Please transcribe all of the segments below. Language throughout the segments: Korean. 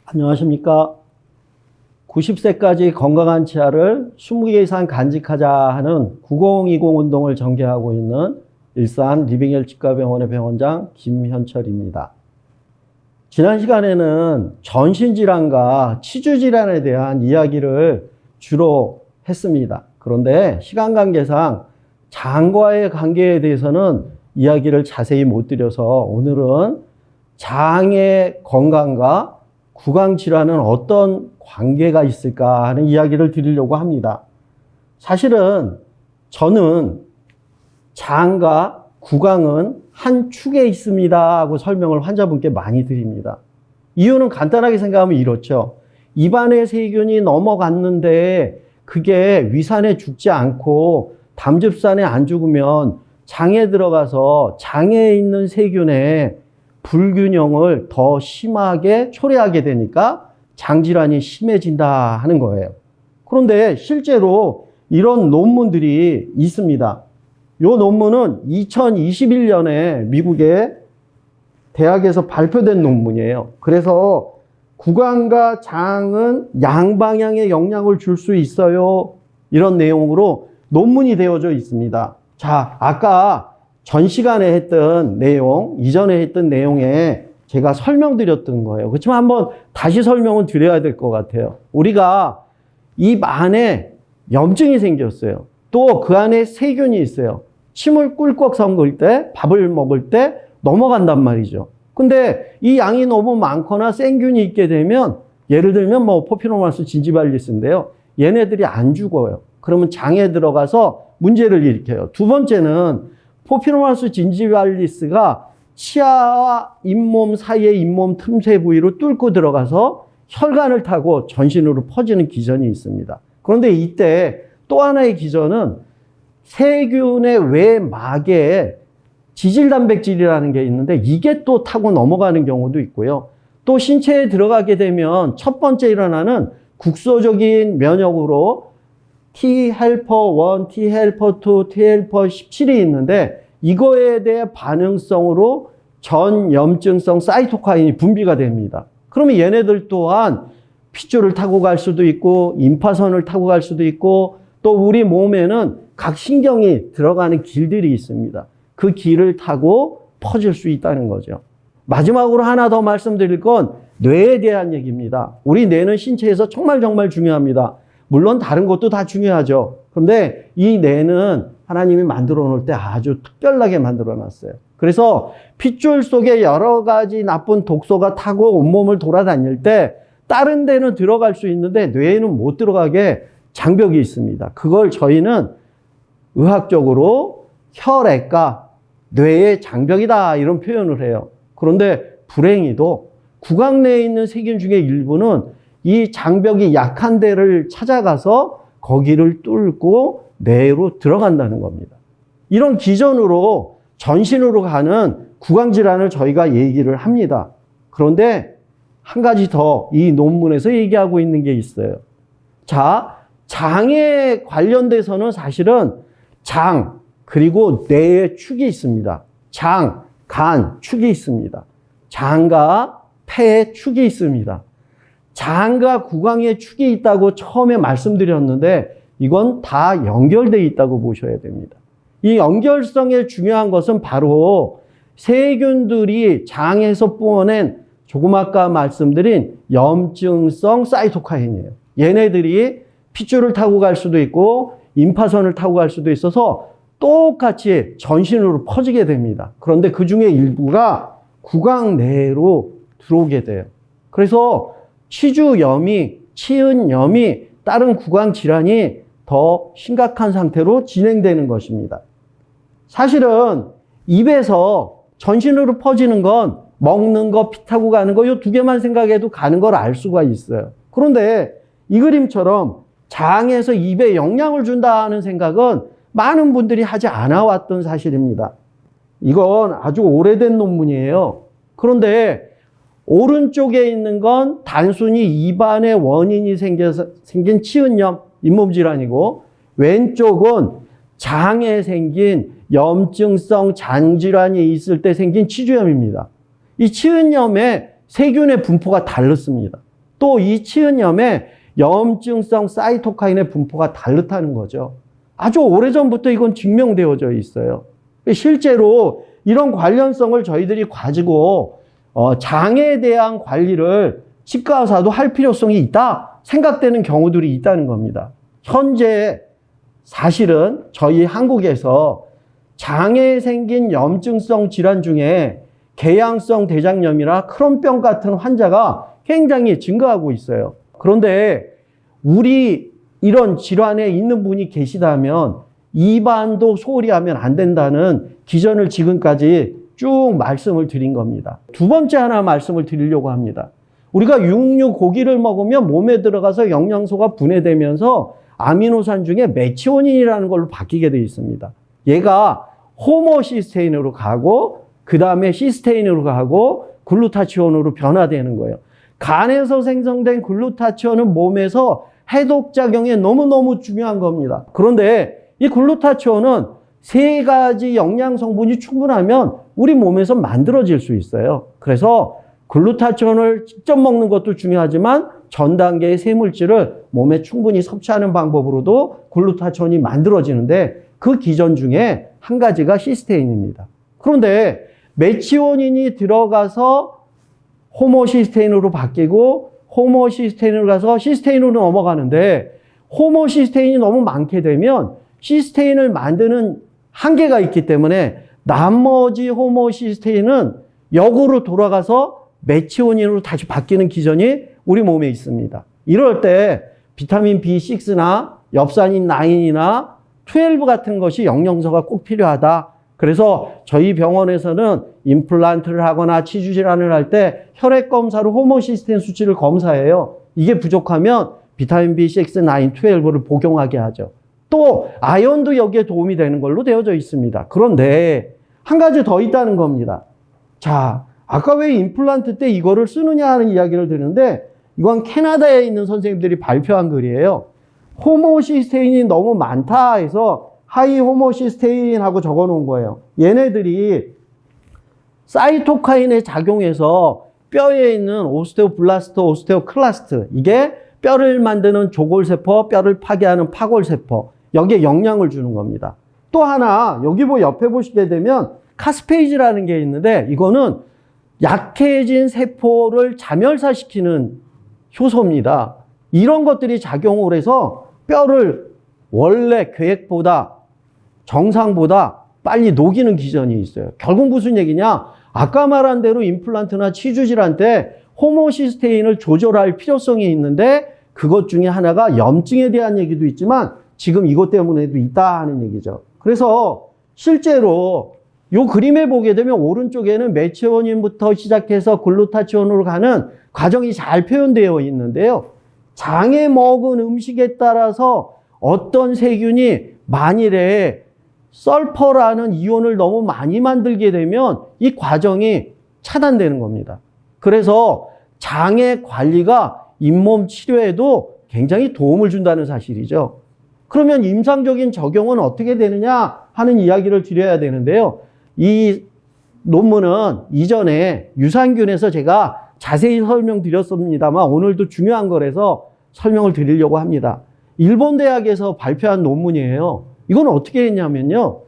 안녕하십니까. 90세까지 건강한 치아를 20개 이상 간직하자 하는 9020 운동을 전개하고 있는 일산 리빙헬 치과병원의 병원장 김현철입니다. 지난 시간에는 전신질환과 치주질환에 대한 이야기를 주로 했습니다. 그런데 시간 관계상 장과의 관계에 대해서는 이야기를 자세히 못 드려서 오늘은 장의 건강과 구강질환은 어떤 관계가 있을까 하는 이야기를 드리려고 합니다. 사실은 저는 장과 구강은 한 축에 있습니다 하고 설명을 환자분께 많이 드립니다. 이유는 간단하게 생각하면 이렇죠. 입안에 세균이 넘어갔는데 그게 위산에 죽지 않고 담즙산에 안 죽으면 장에 들어가서 장에 있는 세균의 불균형을 더 심하게 초래하게 되니까 장질환이 심해진다 하는 거예요. 그런데 실제로 이런 논문들이 있습니다. 이 논문은 2021년에 미국의 대학에서 발표된 논문이에요. 그래서 구강과 장은 양방향의 영향을 줄 수 있어요. 이런 내용으로 논문이 되어져 있습니다. 자, 아까 전 시간에 했던 내용, 이전에 했던 내용에 제가 설명드렸던 거예요. 그렇지만 한번 다시 설명은 드려야 될 것 같아요. 우리가 입 안에 염증이 생겼어요. 또 그 안에 세균이 있어요. 침을 꿀꺽 삼글 때, 밥을 먹을 때 넘어간단 말이죠. 근데 이 양이 너무 많거나 생균이 있게 되면 예를 들면 포피로마스 진지발리스인데요. 얘네들이 안 죽어요. 그러면 장에 들어가서 문제를 일으켜요. 두 번째는 포피로마스 진지발리스가 치아와 잇몸 사이의 잇몸 틈새 부위로 뚫고 들어가서 혈관을 타고 전신으로 퍼지는 기전이 있습니다. 그런데 이때 또 하나의 기전은 세균의 외막에 지질단백질이라는 게 있는데 이게 또 타고 넘어가는 경우도 있고요. 또 신체에 들어가게 되면 첫 번째 일어나는 국소적인 면역으로 T헬퍼 1, T헬퍼 2, T헬퍼 17이 있는데 이거에 대해 반응성으로 전염증성 사이토카인이 분비가 됩니다. 그러면 얘네들 또한 핏줄을 타고 갈 수도 있고 임파선을 타고 갈 수도 있고 또 우리 몸에는 각 신경이 들어가는 길들이 있습니다. 그 길을 타고 퍼질 수 있다는 거죠. 마지막으로 하나 더 말씀드릴 건 뇌에 대한 얘기입니다. 우리 뇌는 신체에서 정말 중요합니다. 물론 다른 것도 다 중요하죠. 그런데 이 뇌는 하나님이 만들어 놓을 때 아주 특별하게 만들어 놨어요. 그래서 핏줄 속에 여러 가지 나쁜 독소가 타고 온몸을 돌아다닐 때 다른 데는 들어갈 수 있는데 뇌에는 못 들어가게 장벽이 있습니다. 그걸 저희는 의학적으로 혈액과 뇌의 장벽이다 이런 표현을 해요. 그런데 불행히도 구강 내에 있는 세균 중에 일부는 이 장벽이 약한 데를 찾아가서 거기를 뚫고 뇌로 들어간다는 겁니다. 이런 기전으로 전신으로 가는 구강질환을 저희가 얘기를 합니다. 그런데 한 가지 더 이 논문에서 얘기하고 있는 게 있어요. 자, 장에 관련돼서는 사실은 장 그리고 뇌의 축이 있습니다. 장, 간, 축이 있습니다. 장과 폐의 축이 있습니다. 장과 구강의 축이 있다고 처음에 말씀드렸는데 이건 다 연결되어 있다고 보셔야 됩니다. 이 연결성에 중요한 것은 바로 세균들이 장에서 뿜어낸 조금 아까 말씀드린 염증성 사이토카인이에요. 얘네들이 핏줄을 타고 갈 수도 있고 임파선을 타고 갈 수도 있어서 똑같이 전신으로 퍼지게 됩니다. 그런데 그 중에 일부가 구강 내로 들어오게 돼요. 그래서 치주염이, 치은염이 다른 구강 질환이 더 심각한 상태로 진행되는 것입니다. 사실은 입에서 전신으로 퍼지는 건 먹는 거, 피 타고 가는 거, 이 두 개만 생각해도 가는 걸 알 수가 있어요. 그런데 이 그림처럼 장에서 입에 영향을 준다는 생각은 많은 분들이 하지 않아 왔던 사실입니다. 이건 아주 오래된 논문이에요. 그런데 오른쪽에 있는 건 단순히 입안에 원인이 생긴 치은염, 잇몸 질환이고 왼쪽은 장에 생긴 염증성 장질환이 있을 때 생긴 치주염입니다. 이 치은염의 세균의 분포가 다릅니다. 또 이 치은염의 염증성 사이토카인의 분포가 다르다는 거죠. 아주 오래전부터 이건 증명되어져 있어요. 실제로 이런 관련성을 저희들이 가지고 장에 대한 관리를 치과 의사도 할 필요성이 있다 생각되는 경우들이 있다는 겁니다. 현재 사실은 저희 한국에서 장에 생긴 염증성 질환 중에 궤양성 대장염이나 크론병 같은 환자가 굉장히 증가하고 있어요. 그런데 우리 이런 질환에 있는 분이 계시다면 입안도 소홀히 하면 안 된다는 기전을 지금까지 쭉 말씀을 드린 겁니다. 두 번째 하나 말씀을 드리려고 합니다. 우리가 육류 고기를 먹으면 몸에 들어가서 영양소가 분해되면서 아미노산 중에 메치오닌이라는 걸로 바뀌게 되어 있습니다. 얘가 호모시스테인으로 가고 그 다음에 시스테인으로 가고 글루타치온으로 변화되는 거예요. 간에서 생성된 글루타치온은 몸에서 해독작용에 너무너무 중요한 겁니다. 그런데 이 글루타치온은 세 가지 영양 성분이 충분하면 우리 몸에서 만들어질 수 있어요. 그래서 글루타치온을 직접 먹는 것도 중요하지만 전 단계의 세물질을 몸에 충분히 섭취하는 방법으로도 글루타치온이 만들어지는데 그 기전 중에 한 가지가 시스테인입니다. 그런데 메치오닌이 들어가서 호모시스테인으로 바뀌고 호모시스테인으로 가서 시스테인으로 넘어가는데 호모시스테인이 너무 많게 되면 시스테인을 만드는 한계가 있기 때문에 나머지 호모시스테인은 역으로 돌아가서 메치오닌으로 다시 바뀌는 기전이 우리 몸에 있습니다. 이럴 때 비타민 B6나 엽산인 9이나 12 같은 것이 영양소가 꼭 필요하다. 그래서 저희 병원에서는 임플란트를 하거나 치주 질환을 할 때 혈액 검사로 호모시스테인 수치를 검사해요. 이게 부족하면 비타민 B6, 9, 12를 복용하게 하죠. 또 아연도 여기에 도움이 되는 걸로 되어져 있습니다. 그런데 한 가지 더 있다는 겁니다. 자, 아까 왜 임플란트 때 이거를 쓰느냐 하는 이야기를 드리는데 이건 캐나다에 있는 선생님들이 발표한 글이에요. 호모시스테인이 너무 많다 해서 하이 호모시스테인하고 적어 놓은 거예요. 얘네들이 사이토카인에 작용해서 뼈에 있는 오스테오블라스트, 오스테오클라스트, 이게 뼈를 만드는 조골세포, 뼈를 파괴하는 파골세포, 여기에 영향을 주는 겁니다. 또 하나 여기 옆에 보시게 되면 카스페이지라는 게 있는데 이거는 약해진 세포를 자멸사시키는 효소입니다. 이런 것들이 작용을 해서 뼈를 원래 계획보다 정상보다 빨리 녹이는 기전이 있어요. 결국 무슨 얘기냐? 아까 말한 대로 임플란트나 치주질환 때 호모시스테인을 조절할 필요성이 있는데 그것 중에 하나가 염증에 대한 얘기도 있지만 지금 이것 때문에도 있다 하는 얘기죠. 그래서 실제로 이 그림에 보게 되면 오른쪽에는 메치오닌부터 시작해서 글루타치온으로 가는 과정이 잘 표현되어 있는데요. 장에 먹은 음식에 따라서 어떤 세균이 만일에 설퍼라는 이온을 너무 많이 만들게 되면 이 과정이 차단되는 겁니다. 그래서 장의 관리가 잇몸 치료에도 굉장히 도움을 준다는 사실이죠. 그러면 임상적인 적용은 어떻게 되느냐 하는 이야기를 드려야 되는데요. 이 논문은 이전에 유산균에서 제가 자세히 설명드렸습니다만 오늘도 중요한 거라서 설명을 드리려고 합니다. 일본 대학에서 발표한 논문이에요. 이건 어떻게 했냐면요.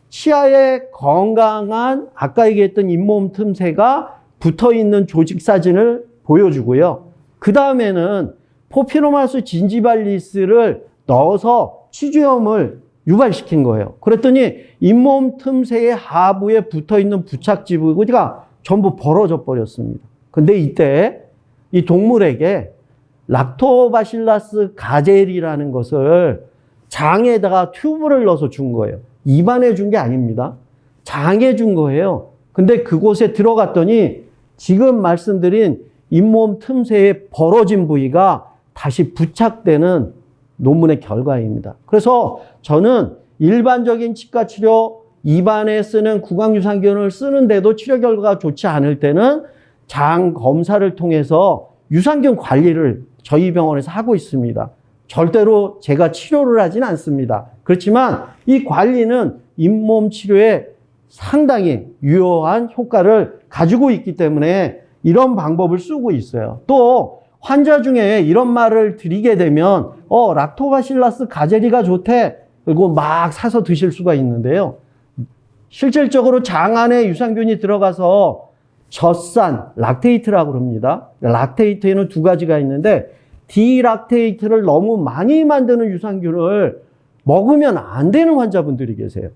치아에 건강한 아까 얘기했던 잇몸 틈새가 붙어있는 조직 사진을 보여주고요. 그 다음에는 포피로마스 진지발리스를 넣어서 치주염을 유발시킨 거예요. 그랬더니 잇몸 틈새의 하부에 붙어있는 부착지 부위가 전부 벌어져 버렸습니다. 근데 이때 이 동물에게 락토바실라스 가젤이라는 것을 장에다가 튜브를 넣어서 준 거예요. 입안에 준 게 아닙니다. 장에 준 거예요. 근데 그곳에 들어갔더니 지금 말씀드린 잇몸 틈새에 벌어진 부위가 다시 부착되는 논문의 결과입니다. 그래서 저는 일반적인 치과 치료, 입안에 쓰는 구강유산균을 쓰는데도 치료 결과가 좋지 않을 때는 장 검사를 통해서 유산균 관리를 저희 병원에서 하고 있습니다. 절대로 제가 치료를 하진 않습니다. 그렇지만 이 관리는 잇몸 치료에 상당히 유효한 효과를 가지고 있기 때문에 이런 방법을 쓰고 있어요. 또 환자 중에 이런 말을 드리게 되면 락토바실라스 가제리가 좋대. 그리고 막 사서 드실 수가 있는데요. 실질적으로 장 안에 유산균이 들어가서 젖산, 락테이트라고 합니다. 락테이트에는 두 가지가 있는데 디락테이트를 너무 많이 만드는 유산균을 먹으면 안 되는 환자분들이 계세요.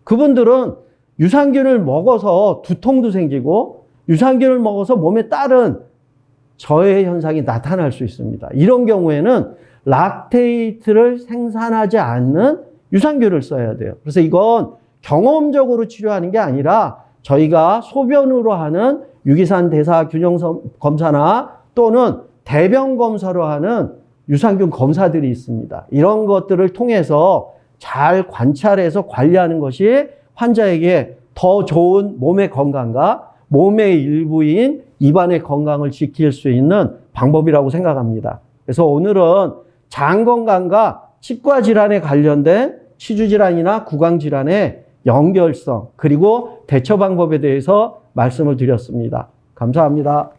그분들은 유산균을 먹어서 두통도 생기고 유산균을 먹어서 몸에 따른 저해 현상이 나타날 수 있습니다. 이런 경우에는 락테이트를 생산하지 않는 유산균을 써야 돼요. 그래서 이건 경험적으로 치료하는 게 아니라 저희가 소변으로 하는 유기산 대사 균형 검사나 또는 대변 검사로 하는 유산균 검사들이 있습니다. 이런 것들을 통해서 잘 관찰해서 관리하는 것이 환자에게 더 좋은 몸의 건강과 몸의 일부인 입안의 건강을 지킬 수 있는 방법이라고 생각합니다. 그래서 오늘은 장 건강과 치과 질환에 관련된 치주 질환이나 구강 질환의 연결성 그리고 대처 방법에 대해서 말씀을 드렸습니다. 감사합니다.